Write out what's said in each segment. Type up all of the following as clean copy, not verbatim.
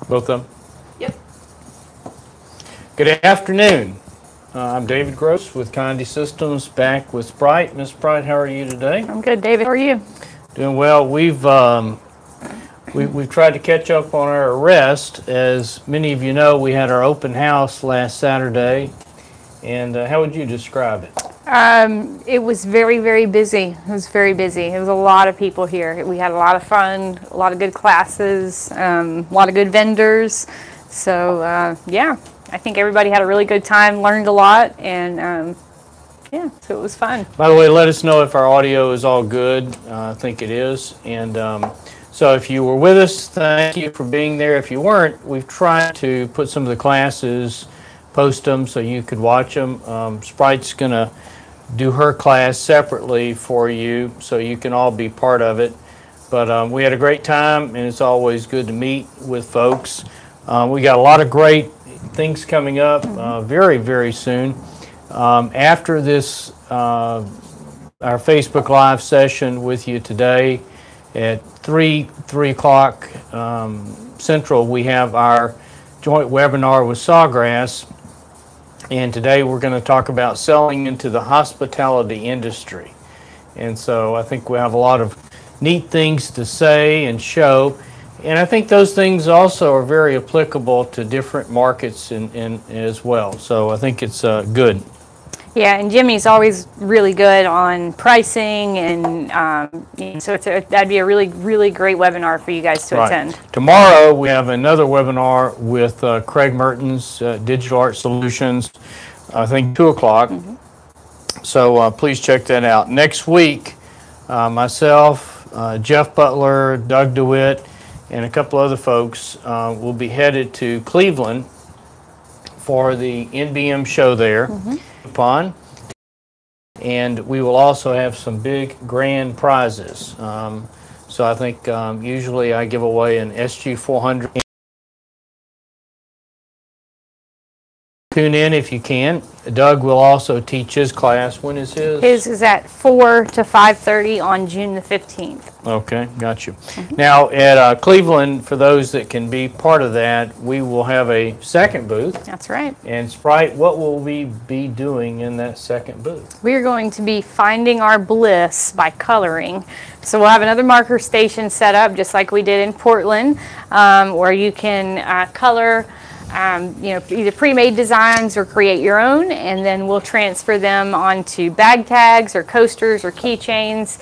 Both of them? Yep. Good afternoon. I'm David Gross with Conde Systems, back with Sprite. Miss Sprite, how are you today? I'm good, David. How are you? Doing well. We've tried to catch up on our rest. As many of you know, we had our open house last Saturday. And how would you describe it? It was very, very busy. It was very busy. It was a lot of people here. We had a lot of fun, a lot of good classes, a lot of good vendors. So, yeah, I think everybody had a really good time, learned a lot, and yeah, so it was fun. By the way, let us know if our audio is all good. I think it is. And so if you were with us, thank you for being there. If you weren't, we've tried to put some of the classes, post them so you could watch them. Sprite's going to do her class separately for you so you can all be part of it. But we had a great time, and it's always good to meet with folks. We got a lot of great things coming up very, very soon. After this, our Facebook Live session with you today at 3 o'clock Central, we have our joint webinar with Sawgrass. And today we're going to talk about selling into the hospitality industry. And so I think we have a lot of neat things to say and show. And I think those things also are very applicable to different markets in as well. So I think it's good. Yeah, and Jimmy's always really good on pricing, and so that'd be a really, really great webinar for you guys to attend. Tomorrow we have another webinar with Craig Mertens, Digital Art Solutions, I think 2 o'clock. So please check that out. Next week, myself, Jeff Butler, Doug DeWitt, and a couple other folks will be headed to Cleveland for the NBM show there. And we will also have some big grand prizes. So I think usually I give away an SG400. Tune in if you can. Doug will also teach his class. When is his? His is at 4 to 5:30 on June the 15th. Okay, got you. Now at Cleveland, for those that can be part of that, we will have a second booth. That's right. And Sprite, what will we be doing in that second booth? We're going to be finding our bliss by coloring. So we'll have another marker station set up just like we did in Portland, where you can color either pre-made designs or create your own, and then we'll transfer them onto bag tags or coasters or keychains.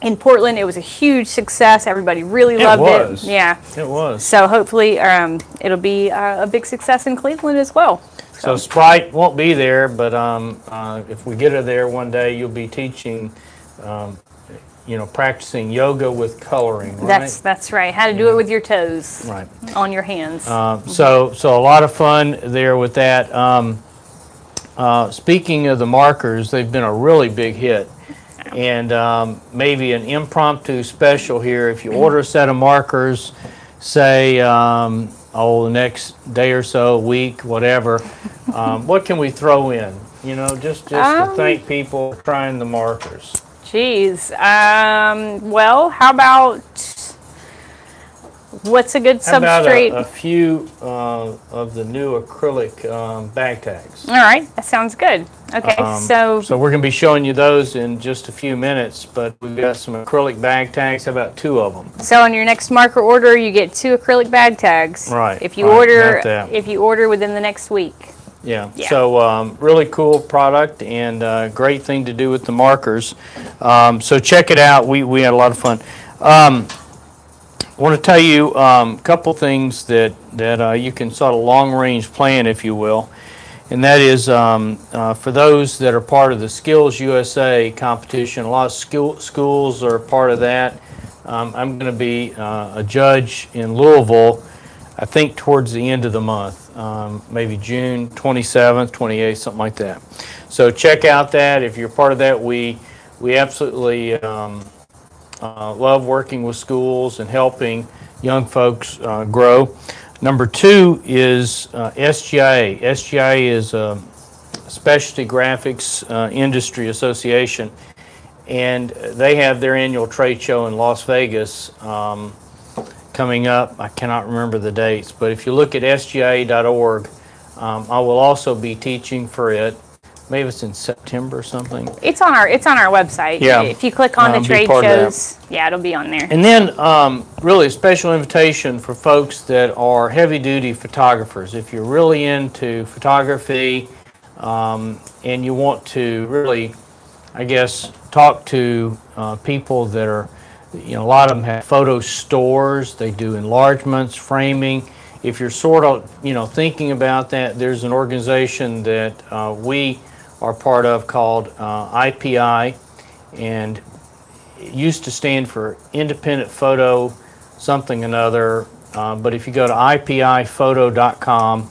In Portland, it was a huge success. Everybody really loved it. Yeah, it was. So hopefully it'll be a big success in Cleveland as well. So Sprite won't be there, but if we get her there one day, you'll be teaching practicing yoga with coloring, right? That's right. How to do it with your toes, right, on your hands. So a lot of fun there with that. Speaking of the markers, they've been a really big hit, and maybe an impromptu special here. If you order a set of markers, say the next day or so, week, whatever, what can we throw in? Just to thank people for trying the markers. Geez. Well, how about, what's a good substrate? How about a few of the new acrylic bag tags? All right, that sounds good. Okay, so we're going to be showing you those in just a few minutes, but we've got some acrylic bag tags. How about 2 of them? So on your next marker order, you get 2 acrylic bag tags. Right. If you order within the next week. Yeah. So really cool product and great thing to do with the markers. So check it out. We had a lot of fun. I want to tell you a couple things that you can sort of long-range plan, if you will. And that is for those that are part of the Skills USA competition. A lot of schools are part of that. I'm going to be a judge in Louisville, I think towards the end of the month. Maybe June 27th, 28th, something like that. So check out that. If you're part of that, we absolutely love working with schools and helping young folks grow. Number 2 is SGIA. SGIA is a Specialty Graphics Industry Association, and they have their annual trade show in Las Vegas coming up. I cannot remember the dates, but if you look at sgia.org, I will also be teaching for it. Maybe it's in September or something. It's on our website. Yeah. If you click on the Be trade part of that. shows, yeah, it'll be on there. And then really a special invitation for folks that are heavy-duty photographers. If you're really into photography and you want to really, I guess, talk to people that are, a lot of them have photo stores. They do enlargements, framing. If you're sort of, thinking about that, there's an organization that we are part of called IPI, and it used to stand for Independent Photo something another, but if you go to ipiphoto.com,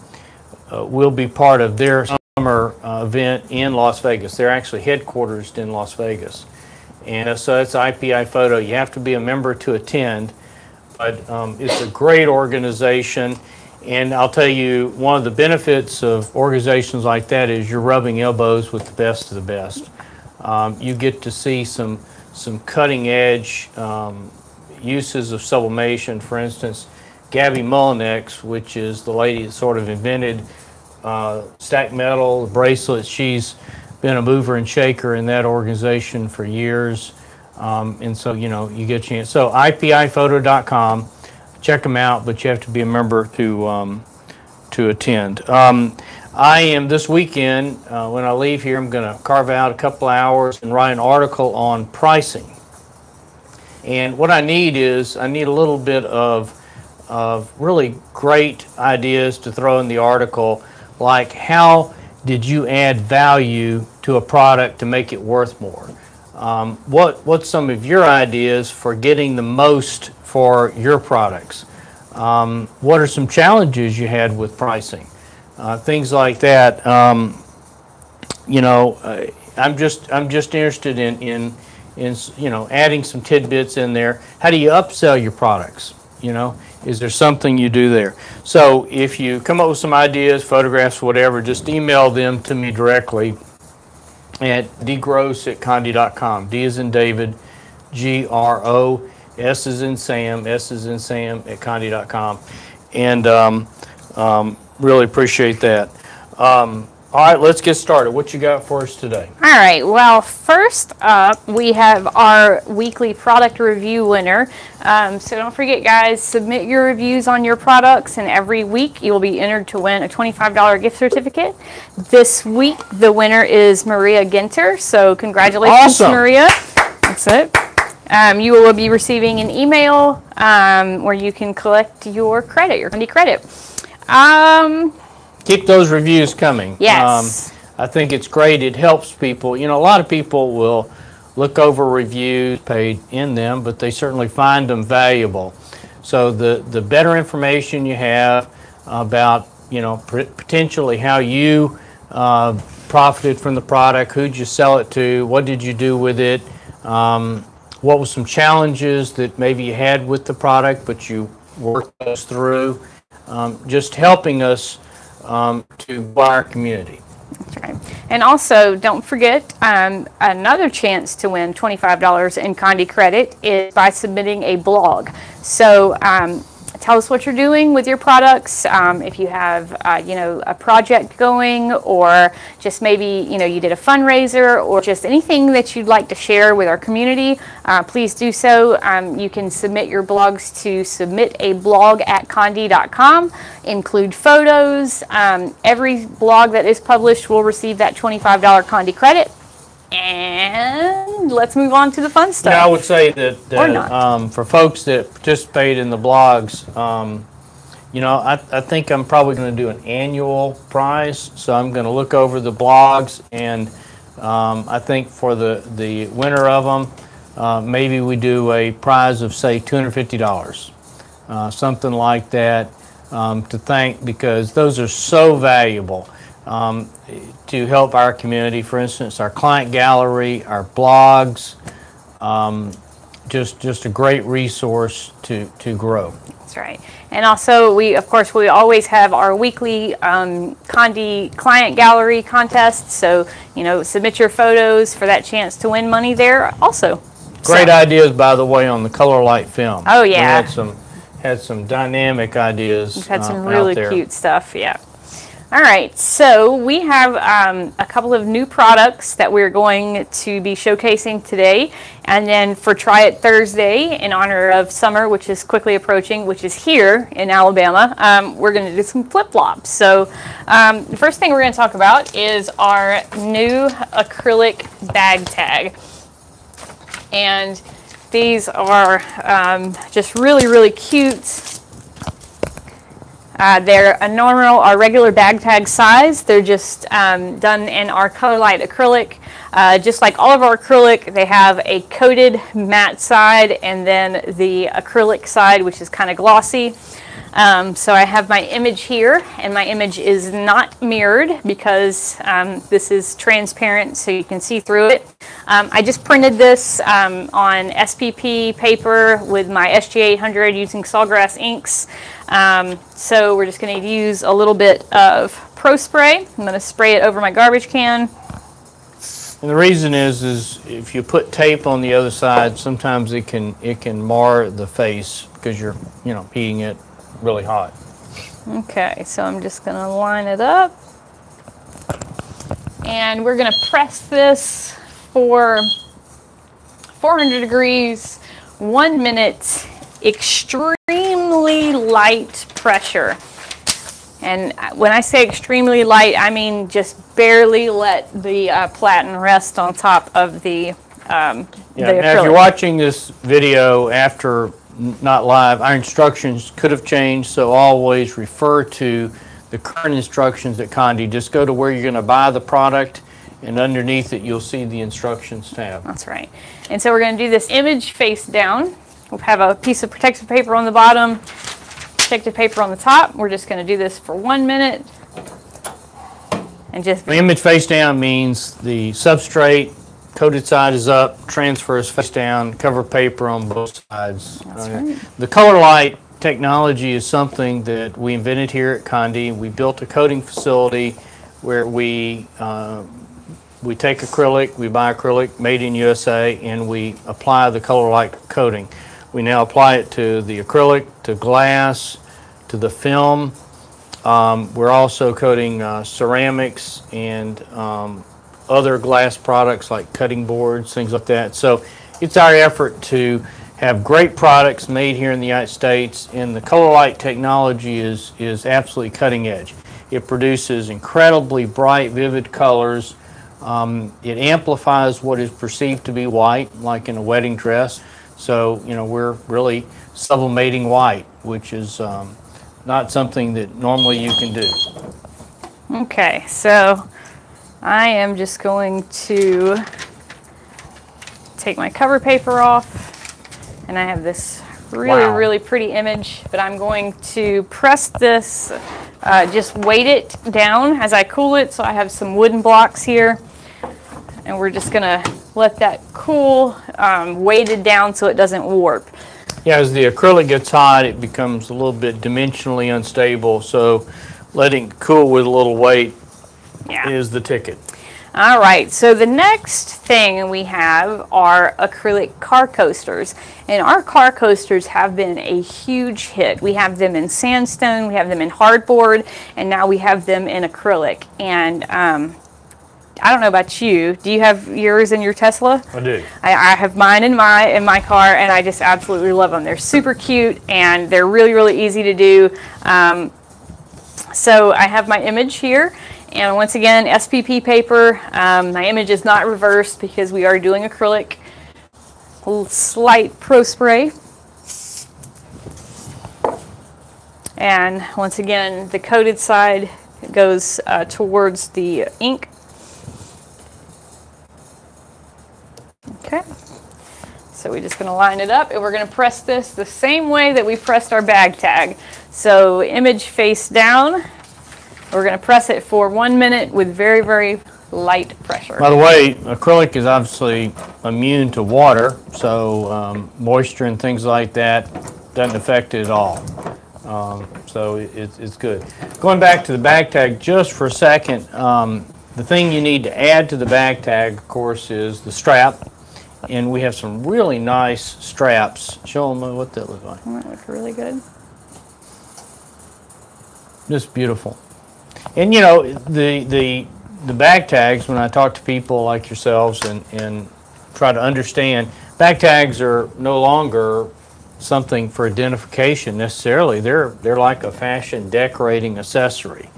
we'll be part of their summer event in Las Vegas. They're actually headquartered in Las Vegas. And so it's IPI Photo. You have to be a member to attend, but it's a great organization. And I'll tell you, one of the benefits of organizations like that is you're rubbing elbows with the best of the best. You get to see some cutting edge uses of sublimation. For instance, Gabby Mullinex, which is the lady that sort of invented stacked metal, bracelets, she's been a mover and shaker in that organization for years. And so, you get a chance. So ipiphoto.com. Check them out, but you have to be a member to attend. I am this weekend, when I leave here, I'm going to carve out a couple hours and write an article on pricing. And what I need is a little bit of really great ideas to throw in the article, like how did you add value to a product to make it worth more? What's some of your ideas for getting the most for your products? What are some challenges you had with pricing? Things like that. I'm just interested in adding some tidbits in there. How do you upsell your products? Is there something you do there? So if you come up with some ideas, photographs, whatever, just email them to me directly at dgross@conde.com. D as in David, GRO, S as in Sam, at Conde.com. And really appreciate that. All right, let's get started. What you got for us today? All right, well, first up, we have our weekly product review winner. So don't forget, guys, submit your reviews on your products, and every week you will be entered to win a $25 gift certificate. This week, the winner is Maria Ginter, so congratulations, Awesome. Maria. That's it. You will be receiving an email where you can collect your credit, your Conde credit. Keep those reviews coming. Yes. I think it's great. It helps people. A lot of people will look over reviews, paid in them, but they certainly find them valuable. So the better information you have about, potentially how you profited from the product, who'd you sell it to, what did you do with it, what were some challenges that maybe you had with the product, but you worked those through, just helping us to grow our community. That's right. And also, don't forget, another chance to win $25 in Conde credit is by submitting a blog. So tell us what you're doing with your products. If you have, a project going, or just maybe, you did a fundraiser, or just anything that you'd like to share with our community, please do so. You can submit your blogs to submitablog@conde.com. Include photos. Every blog that is published will receive that $25 Conde credit. And let's move on to the fun stuff. I would say that Or not. For folks that participate in the blogs, I think I'm probably going to do an annual prize. So I'm going to look over the blogs, and I think for the winner of them, maybe we do a prize of, say, $250, something like that, to thank, because those are so valuable. To help our community. For instance, our client gallery, our blogs, just a great resource to grow. That's right. And also, we always have our weekly Conde client gallery contest. So, submit your photos for that chance to win money there also. Great ideas, by the way, on the color light film. Oh, yeah. We had some had some dynamic ideas. We've had some out really there. cute stuff, yeah. All right, so we have a couple of new products that we're going to be showcasing today. And then for Try It Thursday, in honor of summer, which is quickly approaching, which is here in Alabama, we're going to do some flip-flops. So the first thing we're going to talk about is our new acrylic bag tag. And these are just really, really cute. They're a normal or regular bag tag size. They're just done in our Color Light acrylic. Just like all of our acrylic, they have a coated matte side and then the acrylic side, which is kind of glossy. So I have my image here, and my image is not mirrored because this is transparent so you can see through it. I just printed this on SPP paper with my SG800 using Sawgrass inks. So we're just going to use a little bit of Pro Spray. I'm going to spray it over my garbage can. And the reason is if you put tape on the other side, sometimes it can mar the face because you're heating it really hot. Okay, so I'm just going to line it up. And we're going to press this for 400 degrees, 1 minute, extremely light pressure. And when I say extremely light, I mean just barely let the platen rest on top of the Now, acrylic. if you're watching this video after not live, our instructions could have changed, so always refer to the current instructions at Conde. Just go to where you're going to buy the product, and underneath it you'll see the instructions tab. That's right. And so we're going to do this image face down. We'll have a piece of protective paper on the bottom, protective paper on the top. We're just going to do this for 1 minute. And just The image face down means the substrate coated side is up, transfers face down, cover paper on both sides. That's right. The Color Light technology is something that we invented here at Conde. We built a coating facility where we take acrylic, we buy acrylic made in USA, and we apply the Color Light coating. We now apply it to the acrylic, to glass, to the film. We're also coating ceramics and other glass products like cutting boards, things like that. So it's our effort to have great products made here in the United States, and the Color Light technology is absolutely cutting edge. It produces incredibly bright, vivid colors. It amplifies what is perceived to be white, like in a wedding dress. So, we're really sublimating white, which is not something that normally you can do. Okay, so I am just going to take my cover paper off, and I have this really, Wow. really pretty image, but I'm going to press this, just weight it down as I cool it. So I have some wooden blocks here, and we're just gonna let that cool, weighted down so it doesn't warp. Yeah, as the acrylic gets hot, it becomes a little bit dimensionally unstable, so letting it cool with a little weight Yeah. is the ticket. All right, so the next thing we have are acrylic car coasters. And our car coasters have been a huge hit. We have them in sandstone, we have them in hardboard, and now we have them in acrylic. And I don't know about you. Do you have yours in your Tesla? I do. I have mine in my car, and I just absolutely love them. They're super cute, and they're really, really easy to do. So I have my image here. And once again, SPP paper. My image is not reversed because we are doing acrylic. A little slight Pro Spray. And once again, the coated side goes towards the ink. Okay. So we're just going to line it up, and we're going to press this the same way that we pressed our bag tag. So image face down. We're going to press it for 1 minute with very, very light pressure. By the way, acrylic is obviously immune to water, so moisture and things like that doesn't affect it at all. So it's good. Going back to the bag tag just for a second, the thing you need to add to the bag tag, of course, is the strap. And we have some really nice straps. Show them what that looks like. That looks really good. Just beautiful. And you know, the bag tags, when I talk to people like yourselves and try to understand, bag tags are no longer something for identification necessarily. They're like a fashion decorating accessory.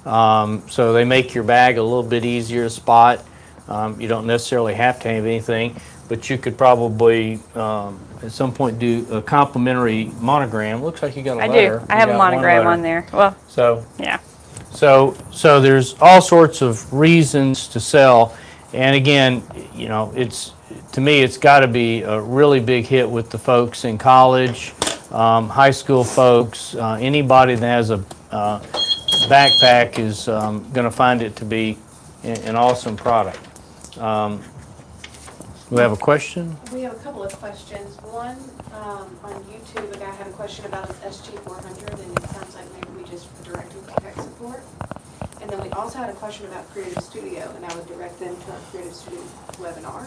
So they make your bag a little bit easier to spot. You don't necessarily have to have anything, but you could probably at some point do a complimentary monogram. Looks like you got a letter. I have a monogram on there. Well, so yeah. So there's all sorts of reasons to sell, and again, you know, to me it's got to be a really big hit with the folks in college, high school folks, anybody that has a backpack is going to find it to be an awesome product. We have a question? We have a couple of questions. One, on YouTube, a guy had a question about an SG400, and it sounds like maybe we just directed to tech support. And then we also had a question about Creative Studio, and I would direct them to our Creative Studio webinar.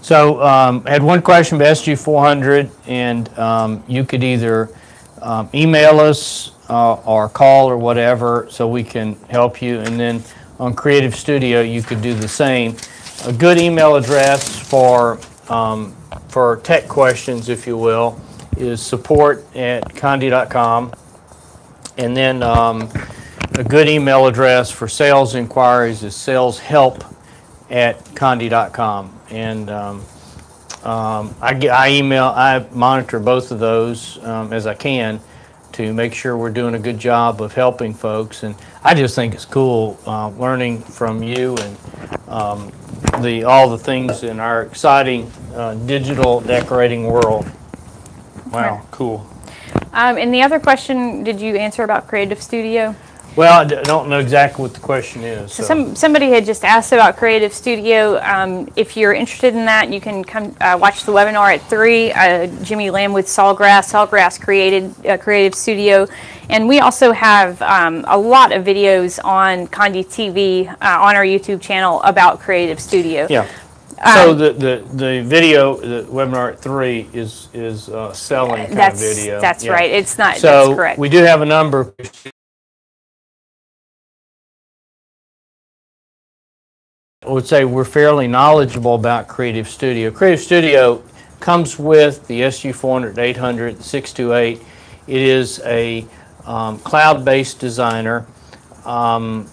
So I had one question about SG400, and you could either email us or call or whatever so we can help you. And then on Creative Studio, you could do the same. A good email address for tech questions, if you will, is support@conde.com. And then a good email address for sales inquiries is saleshelp@conde.com. And I monitor both of those as I can to make sure we're doing a good job of helping folks. And I just think it's cool learning from you and all the things in our exciting digital decorating world. Wow, cool. And the other question, did you answer about Creative Studio? Well, I don't know exactly what the question is. So somebody had just asked about Creative Studio. If you're interested in that, you can come watch the webinar at 3. Jimmy Lamb with Sawgrass. Sawgrass created Creative Studio. And we also have a lot of videos on Conde TV on our YouTube channel about Creative Studio. Yeah. So the video, the webinar at 3 is selling kind of video. That's right. It's not. So that's correct. We do have a number. I would say we're fairly knowledgeable about Creative Studio. Creative Studio comes with the SG400, 800, 628. It is a cloud-based designer. I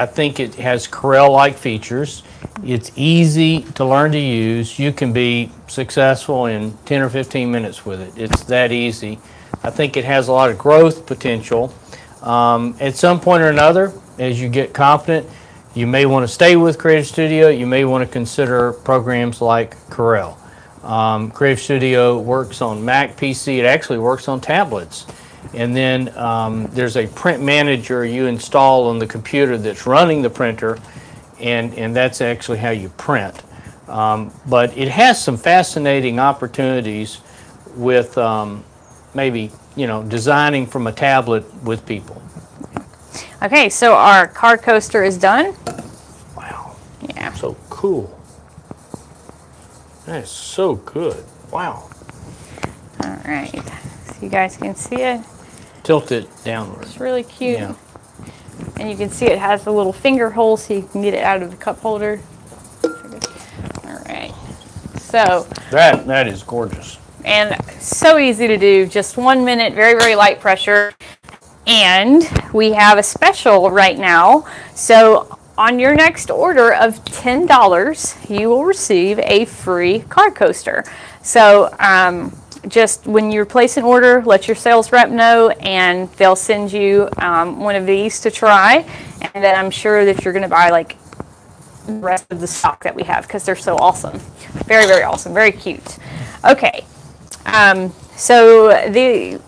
think it has Corel-like features. It's easy to learn to use. You can be successful in 10 or 15 minutes with it. It's that easy. I think it has a lot of growth potential. At some point or another, as you get confident, you may want to stay with Creative Studio. You may want to consider programs like Corel. Creative Studio works on Mac, PC. It actually works on tablets. And then there's a print manager you install on the computer that's running the printer, and that's actually how you print. But it has some fascinating opportunities with maybe, you know, designing from a tablet with people. Okay, so our car coaster is done. Wow. Yeah. So cool. That is so good. Wow. All right. So you guys can see it. Tilt it downward. It's really cute. Yeah. And you can see it has the little finger hole so you can get it out of the cup holder. All right. So that is gorgeous. And so easy to do. Just 1 minute, very, very light pressure. And we have a special right now. So on your next order of $10, you will receive a free car coaster. So just when you place an order, let your sales rep know, and they'll send you one of these to try. And then I'm sure that you're going to buy like the rest of the stock that we have because they're so awesome. Very, very awesome. Very cute. Okay. So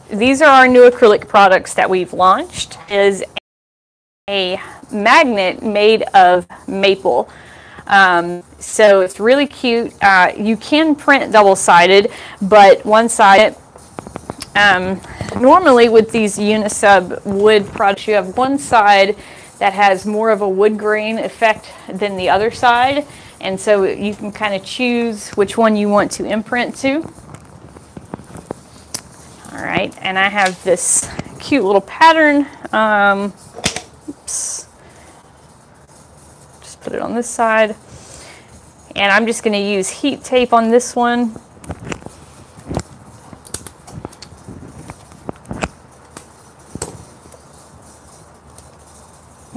these are our new acrylic products that we've launched. It is a magnet made of maple. So it's really cute. You can print double-sided, but one-sided. Normally with these unisub wood products, you have one side that has more of a wood grain effect than the other side. And so you can kind of choose which one you want to imprint to. All right, and I have this cute little pattern. Oops. Just put it on this side. And I'm just going to use heat tape on this one.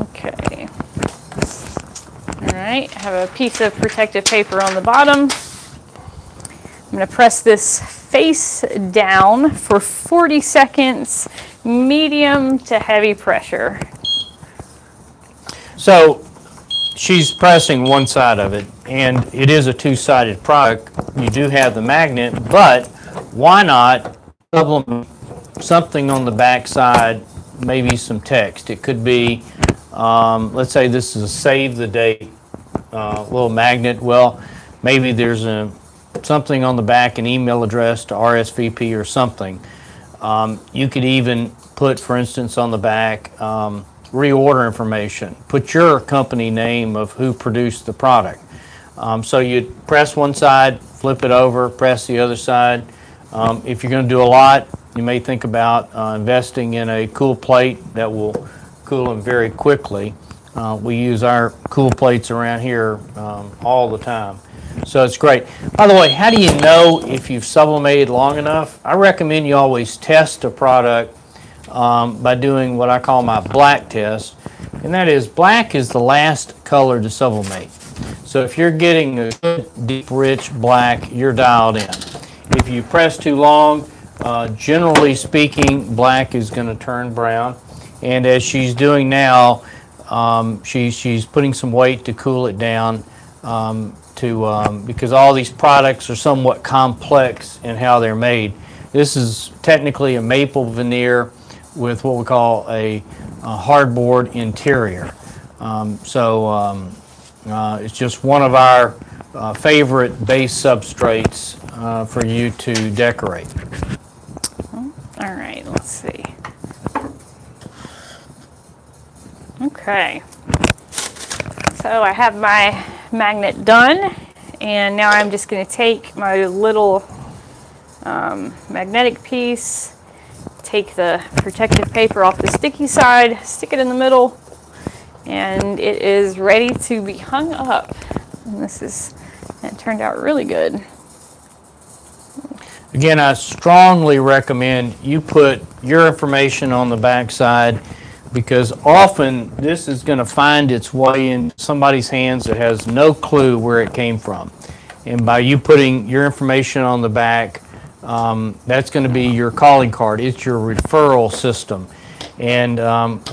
Okay. All right, I have a piece of protective paper on the bottom. I'm going to press this face down for 40 seconds, medium to heavy pressure. So she's pressing one side of it, and it is a two-sided product. You do have the magnet, but why not supplement something on the back side, maybe some text. It could be, let's say this is a save the date little magnet. Well, maybe there's something on the back, an email address to RSVP or something. You could even put, for instance, on the back, reorder information. Put your company name of who produced the product. So you press one side, flip it over, press the other side. If you're going to do a lot, you may think about investing in a cool plate that will cool them very quickly. We use our cool plates around here all the time. So it's great. By the way, how do you know if you've sublimated long enough? I recommend you always test a product by doing what I call my black test. And that is, black is the last color to sublimate. So if you're getting a good, deep, rich black, you're dialed in. If you press too long, generally speaking, black is going to turn brown. And as she's doing now, she's putting some weight to cool it down because all these products are somewhat complex in how they're made. This is technically a maple veneer with what we call a hardboard interior. It's just one of our favorite base substrates for you to decorate. All right, let's see. Okay, so I have my magnet done, and now I'm just going to take my little magnetic piece, take the protective paper off the sticky side, stick it in the middle, and it is ready to be hung up. And it turned out really good. Again, I strongly recommend you put your information on the back side, because often this is going to find its way in somebody's hands that has no clue where it came from. And by you putting your information on the back, that's going to be your calling card. It's your referral system. And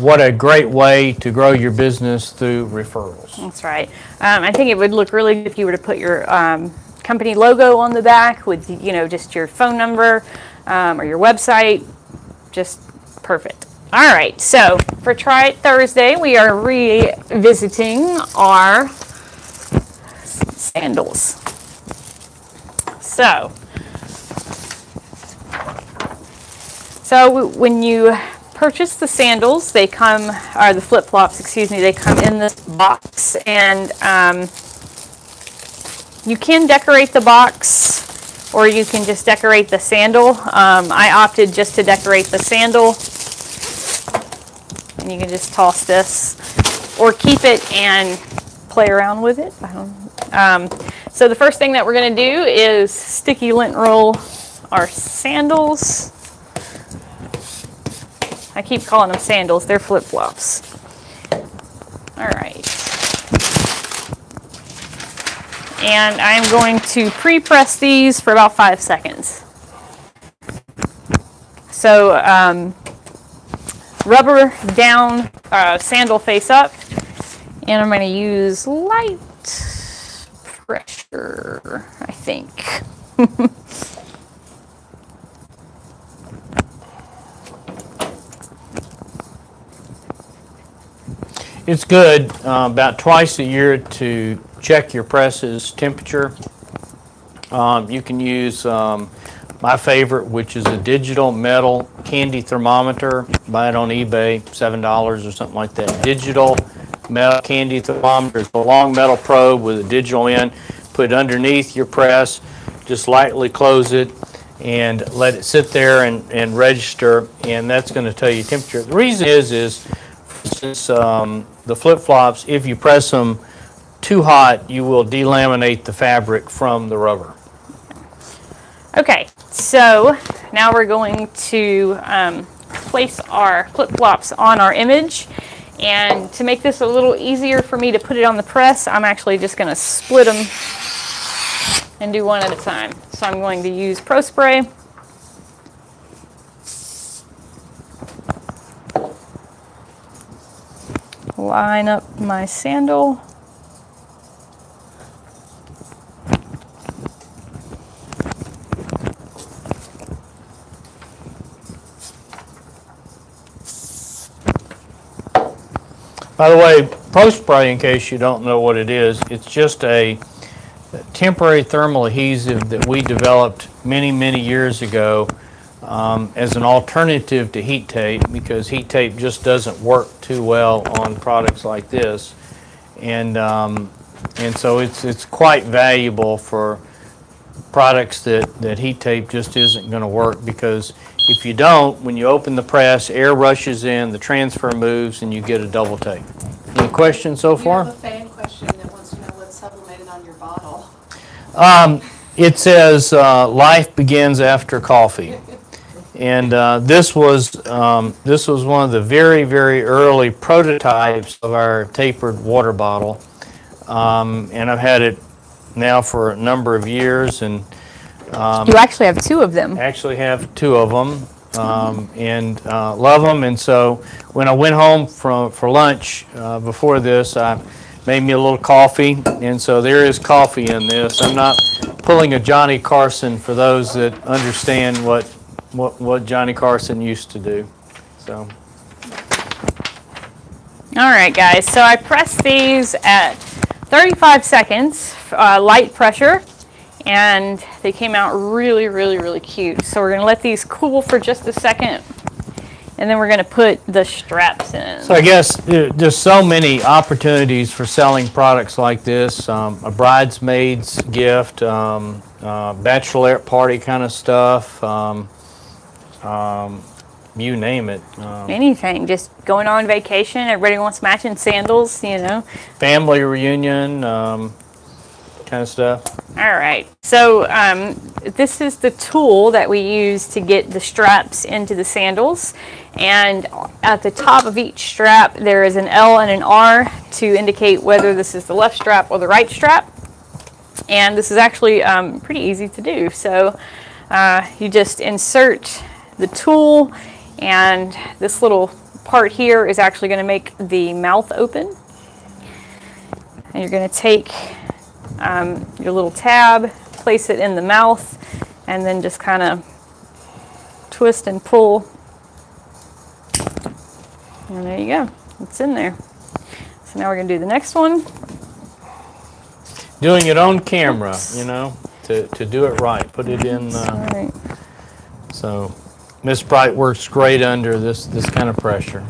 what a great way to grow your business through referrals. That's right. I think it would look really good if you were to put your company logo on the back with, just your phone number or your website. Just perfect. All right, so for Try It Thursday, we are revisiting our sandals. So when you purchase the sandals, they come, or the flip-flops, excuse me, they come in this box, and you can decorate the box, or you can just decorate the sandal. I opted just to decorate the sandal. And you can just toss this or keep it and play around with it. So the first thing that we're going to do is sticky lint roll our sandals. I keep calling them sandals, they're flip-flops. All right. And I'm going to pre-press these for about 5 seconds. So rubber down, sandal face up, and I'm going to use light pressure, I think. It's good about twice a year to check your press's temperature. You can use my favorite, which is a digital metal candy thermometer. Buy it on eBay, $7 or something like that. Digital metal candy thermometer. It's a long metal probe with a digital end. Put it underneath your press, just lightly close it, and let it sit there and register, and that's going to tell you temperature. The reason is for instance, the flip-flops, if you press them too hot, you will delaminate the fabric from the rubber. Okay, so now we're going to place our flip-flops on our image. And to make this a little easier for me to put it on the press, I'm actually just going to split them and do one at a time. So I'm going to use Pro Spray. Line up my sandal. By the way, Pro Spray, in case you don't know what it is, it's just a temporary thermal adhesive that we developed many, many years ago as an alternative to heat tape, because heat tape just doesn't work too well on products like this. And so it's quite valuable for products that heat tape just isn't going to work, because if you don't, when you open the press, air rushes in, the transfer moves, and you get a double take. Any questions so far? We have a fan question that wants to know what's sublimated on your bottle. It says life begins after coffee, and this was one of the very, very early prototypes of our tapered water bottle, and I've had it now for a number of years, and You actually have two of them. actually have two of them, and love them. And so when I went home for lunch before this, I made me a little coffee, and so there is coffee in this. I'm not pulling a Johnny Carson for those that understand what Johnny Carson used to do. So. All right, guys, so I pressed these at 35 seconds, light pressure, and they came out really, really, really cute. So we're going to let these cool for just a second, and then we're going to put the straps in. So I guess there's so many opportunities for selling products like this. A bridesmaid's gift, bachelorette party kind of stuff, you name it. Anything, just going on vacation, everybody wants matching sandals, you know. Family reunion kind of stuff. All right, so this is the tool that we use to get the straps into the sandals, and at the top of each strap there is an L and an R to indicate whether this is the left strap or the right strap, and this is actually pretty easy to do. So you just insert the tool, and this little part here is actually going to make the mouth open, and you're going to take your little tab, place it in the mouth, and then just kind of twist and pull. And there you go. It's in there. So now we're going to do the next one. Doing it on camera, you know, to do it right. Put it in. Right. So Miss Sprite works great under this kind of pressure.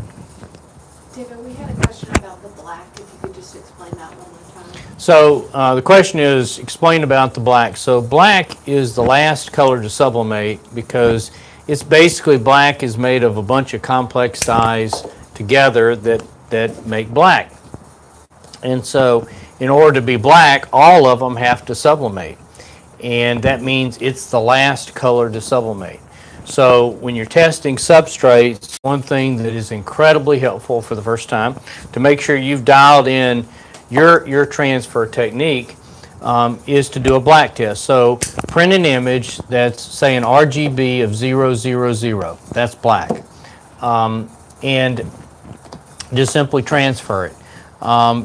David, we had a question about the black, if you could just explain that one more time. So the question is, explain about the black. So black is the last color to sublimate, because it's basically black is made of a bunch of complex dyes together that make black. And so in order to be black, all of them have to sublimate. And that means it's the last color to sublimate. So when you're testing substrates, one thing that is incredibly helpful for the first time, to make sure you've dialed in your transfer technique, is to do a black test. So print an image that's, say, an RGB of 000. That's black. And just simply transfer it.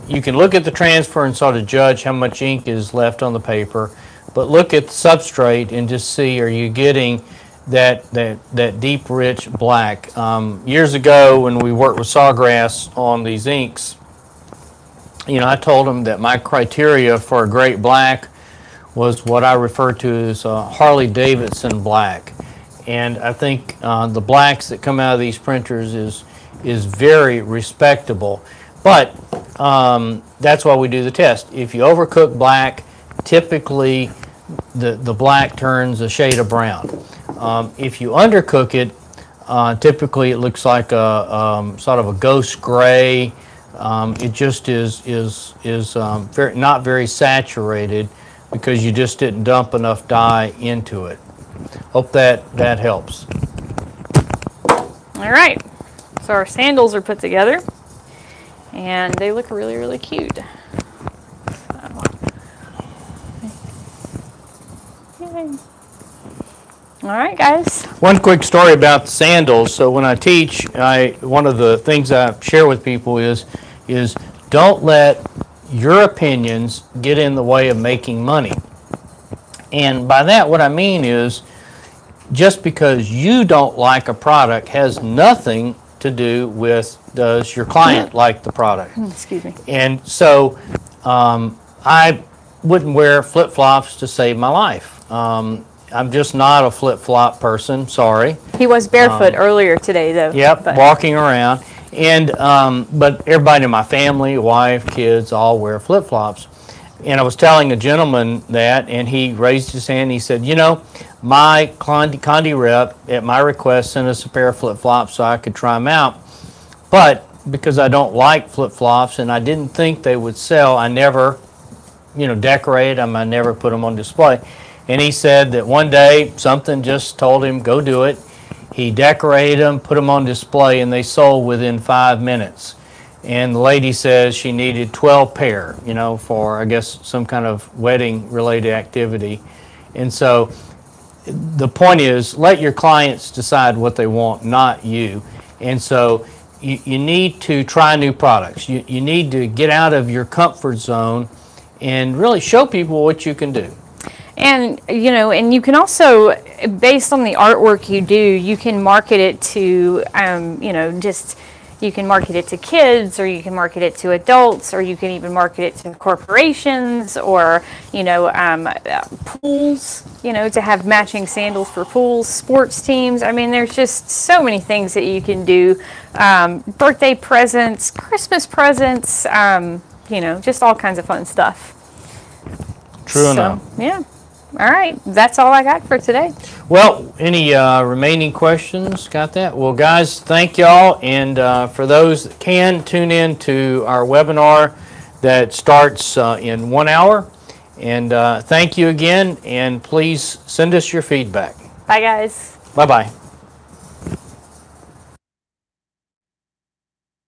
You can look at the transfer and sort of judge how much ink is left on the paper, but look at the substrate and just see, are you getting that deep, rich black. Years ago, when we worked with Sawgrass on these inks, you know, I told them that my criteria for a great black was what I refer to as Harley Davidson black. And I think the blacks that come out of these printers is very respectable. But that's why we do the test. If you overcook black, typically the black turns a shade of brown. If you undercook it, typically it looks like a sort of a ghost gray. It just is not very saturated because you just didn't dump enough dye into it. Hope that helps. All right, so our sandals are put together, and they look really, really cute. Yay. All right, guys. One quick story about the sandals. So when I teach, one of the things I share with people is don't let your opinions get in the way of making money. And by that, what I mean is just because you don't like a product has nothing to do with does your client like the product. Excuse me. And so I wouldn't wear flip-flops to save my life. I'm just not a flip-flop person, sorry. He was barefoot earlier today, though. Yep, walking around. And but everybody in my family, wife, kids, all wear flip-flops. And I was telling a gentleman that, and he raised his hand and he said, you know, my Conde rep, at my request, sent us a pair of flip-flops so I could try them out. But because I don't like flip-flops and I didn't think they would sell, I never, decorated them. I never put them on display. And he said that one day something just told him, go do it. He decorated them, put them on display, and they sold within 5 minutes. And the lady says she needed 12 pair, for, I guess, some kind of wedding-related activity. And so the point is, let your clients decide what they want, not you. And so you need to try new products. You need to get out of your comfort zone and really show people what you can do. And, and you can also, based on the artwork you do, you can market it to, you can market it to kids, or you can market it to adults, or you can even market it to corporations, or, pools, to have matching sandals for pools, sports teams. I mean, there's just so many things that you can do. Birthday presents, Christmas presents, just all kinds of fun stuff. True enough. Yeah. All right, that's all I got for today. Well, any remaining questions? Got that? Well, guys, thank y'all. And for those that can, tune in to our webinar that starts in 1 hour. And thank you again, and please send us your feedback. Bye, guys. Bye-bye.